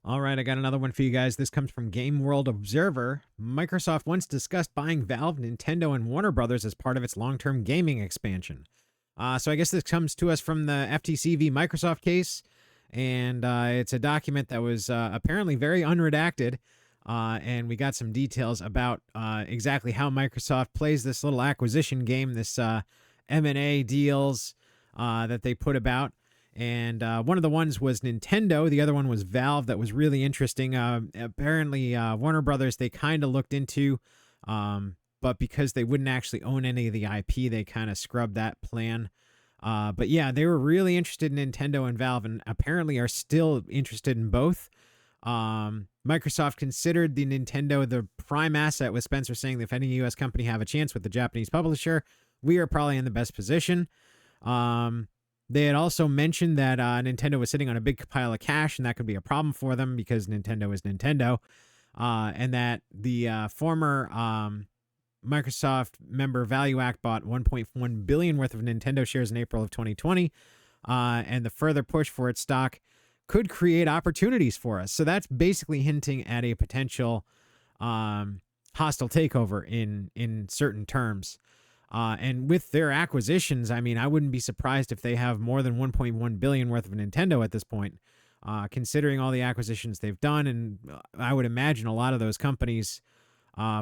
All right, I got another one for you guys. This comes from Game World Observer. Microsoft once discussed buying Valve, Nintendo, and Warner Brothers as part of its long-term gaming expansion. So I guess this comes to us from the FTC v. Microsoft case, and it's a document that was apparently very unredacted, and we got some details about exactly how Microsoft plays this little acquisition game, this M&A deals that they put about. And one of the ones was Nintendo. The other one was Valve. That was really interesting. Apparently, Warner Brothers, they kind of looked into, but because they wouldn't actually own any of the IP, they kind of scrubbed that plan. But yeah, they were really interested in Nintendo and Valve, and apparently are still interested in both. Microsoft considered the Nintendo the prime asset, with Spencer saying that if any U.S. company have a chance with the Japanese publisher, we are probably in the best position. They had also mentioned that Nintendo was sitting on a big pile of cash, and that could be a problem for them because Nintendo is Nintendo, and that the former Microsoft member Value Act bought 1.1 billion worth of Nintendo shares in April of 2020, and the further push for its stock could create opportunities for us. So that's basically hinting at a potential hostile takeover in certain terms. And with their acquisitions, I mean, I wouldn't be surprised if they have more than 1.1 billion worth of Nintendo at this point, considering all the acquisitions they've done. And I would imagine a lot of those companies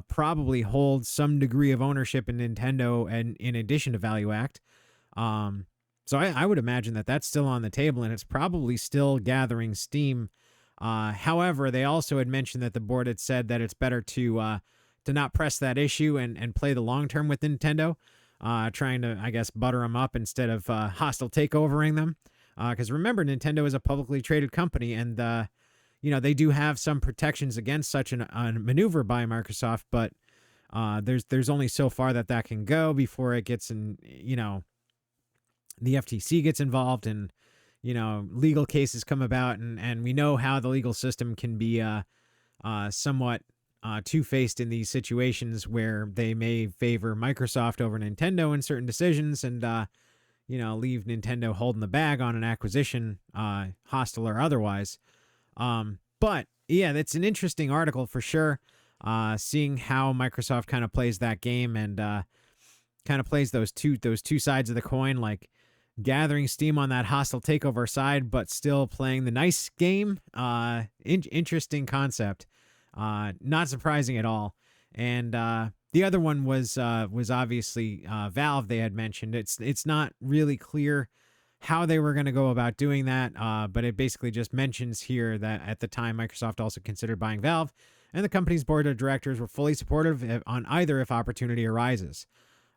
probably hold some degree of ownership in Nintendo, and in addition to Value Act. So I would imagine that that's still on the table, and it's probably still gathering steam. However, they also had mentioned that the board had said that it's better to not press that issue and play the long term with Nintendo, trying to, I guess, butter them up instead of hostile takeovering them. Because remember, Nintendo is a publicly traded company, and they do have some protections against such a maneuver by Microsoft, but there's only so far that can go before it gets in, the FTC gets involved, and legal cases come about, and we know how the legal system can be somewhat two-faced in these situations where they may favor Microsoft over Nintendo in certain decisions, and leave Nintendo holding the bag on an acquisition, hostile or otherwise. But yeah, that's an interesting article for sure. Seeing how Microsoft kind of plays that game, and kind of plays those two sides of the coin, like gathering steam on that hostile takeover side, but still playing the nice game. Interesting concept. Not surprising at all. And the other one was obviously Valve. They had mentioned it's not really clear how they were going to go about doing that, but it basically just mentions here that at the time Microsoft also considered buying Valve, and the company's board of directors were fully supportive on either if opportunity arises.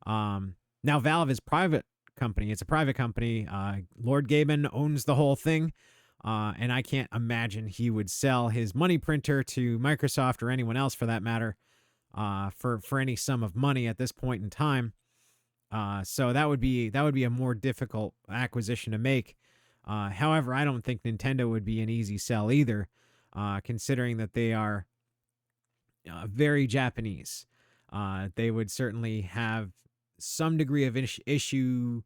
Now Valve is private company. It's a private company. Lord GabeN owns the whole thing. And I can't imagine he would sell his money printer to Microsoft, or anyone else for that matter, for any sum of money at this point in time. So that would be a more difficult acquisition to make. However, I don't think Nintendo would be an easy sell either, considering that they are very Japanese. They would certainly have some degree of issue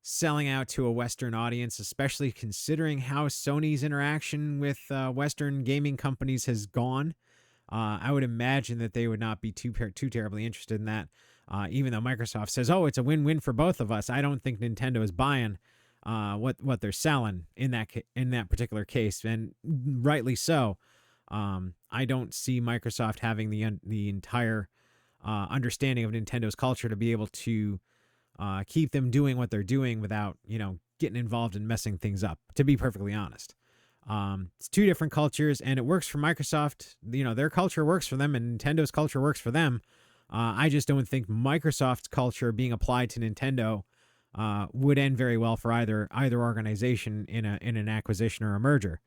selling out to a Western audience, especially considering how Sony's interaction with Western gaming companies has gone. I would imagine that they would not be too terribly interested in that. Even though Microsoft says, "Oh, it's a win-win for both of us," I don't think Nintendo is buying what they're selling in that particular case, and rightly so. I don't see Microsoft having the entire understanding of Nintendo's culture to be able to keep them doing what they're doing without, getting involved and messing things up, to be perfectly honest. It's two different cultures, and it works for Microsoft. Their culture works for them, and Nintendo's culture works for them. I just don't think Microsoft's culture being applied to Nintendo would end very well for either organization in an acquisition or a merger.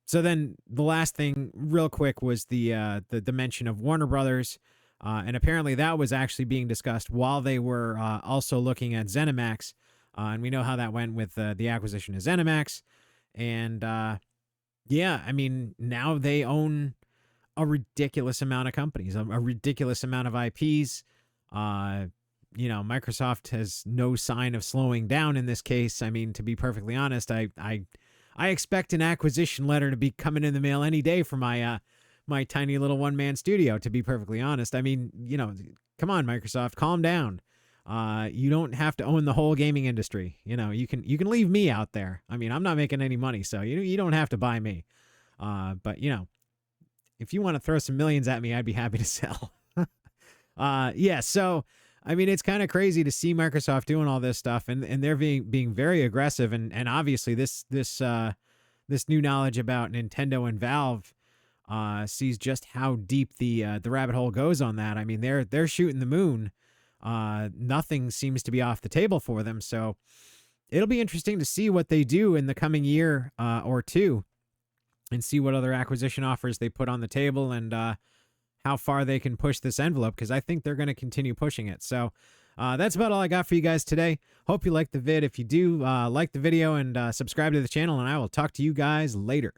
So then the last thing, real quick, was the mention of Warner Brothers. And apparently that was actually being discussed while they were also looking at ZeniMax. And we know how that went with the acquisition of ZeniMax. And yeah, I mean, now they own a ridiculous amount of companies, a ridiculous amount of IPs. Microsoft has no sign of slowing down in this case. I mean, to be perfectly honest, I I expect an acquisition letter to be coming in the mail any day for my tiny little one-man studio, to be perfectly honest. I mean, come on, Microsoft, calm down. You don't have to own the whole gaming industry. You can leave me out there. I mean, I'm not making any money, so you don't have to buy me. But if you want to throw some millions at me, I'd be happy to sell. Yeah, so I mean, it's kind of crazy to see Microsoft doing all this stuff, and they're being very aggressive, and obviously this new knowledge about Nintendo and Valve sees just how deep the rabbit hole goes on that. I mean, they're shooting the moon. Nothing seems to be off the table for them, so it'll be interesting to see what they do in the coming year or two, and see what other acquisition offers they put on the table, and how far they can push this envelope, because I think they're going to continue pushing it. So that's about all I got for you guys today. Hope you liked the vid. If you do, like the video and subscribe to the channel, and I will talk to you guys later.